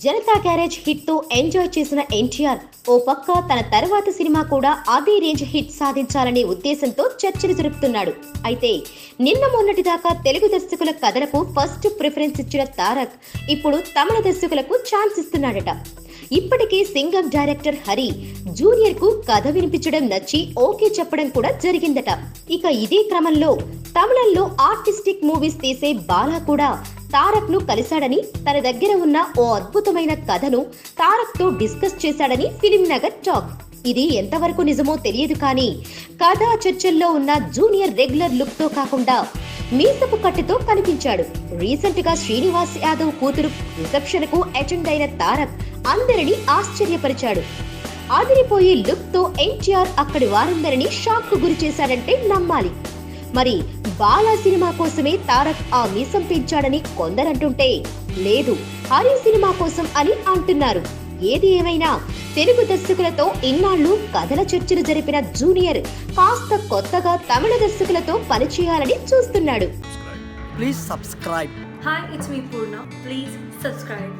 Janata garage hit తో enjoy చేసిన ఎన్టీఆర్ ఓ పక్క తన తర్వాత సినిమా కూడా అదే రేంజ్ హిట్ సాధించాలనే ఉద్దేశంతో చర్చలు జరుపుతున్నాడు. అయితే నిన్న మొన్నటి దాకా తెలుగు దర్శకుల కథలకు ఫస్ట్ ప్రిఫరెన్స్ ఇచ్చిన తారక్ ఇప్పుడు తమిళ దర్శకులకు ఛాన్స్ ఇస్తున్నాడట. ఇప్పటికే సింగం డైరెక్టర్ హరి జూనియర్ కు కథ వినిపించడం నచ్చి ఓకే చెప్పడం కూడా జరిగిందట. ఇక ఇదే క్రమంలో తమిళంలో ఆర్టిస్టిక్ మూవీస్ తీసే బాలా కూడా తారక్ ను కలిశాడని, తన దగ్గర ఉన్న ఓ అద్భుతమైన కథను తారక్ తో డిస్కస్ చేశాడని ఫిలిం నగర్ టాక్. ఇది ఎంతవరకు నిజమో తెలియదు కానీ కథా చర్చల్లో ఉన్న జూనియర్ రెగ్యులర్ లుక్ తో కాకుండా మీసపు కట్టుతో కనిపించాడు. రీసెంట్ గా శ్రీనివాస్ యాదవ్ కూతురు రిసెప్షన్ కు అటెండ్ అయిన తారక్ అందరినీ ఆశ్చర్యపరిచాడు. ఆదిరిపోయే లుక్ తో ఎన్టీఆర్ అక్కడి వారందరినీ షాక్ కు గురి చేశాడంటే నమ్మాలి. మరి బాలా సినిమా కోసమే తారక్ ఆ మీసం పెంచాడని కొందరంటుంటే, లేదు హరి సినిమా కోసం అని అంటున్నారు. ఏది ఏమైనా తెలుగు దర్శకులతో ఇన్నాళ్లు కథల చర్చలు జరిపిన జూనియర్ కాస్త కొత్తగా తమిళ దర్శకులతో పనిచేయాలని చూస్తున్నాడు. Please subscribe. Hi, it's me Purna. Please subscribe.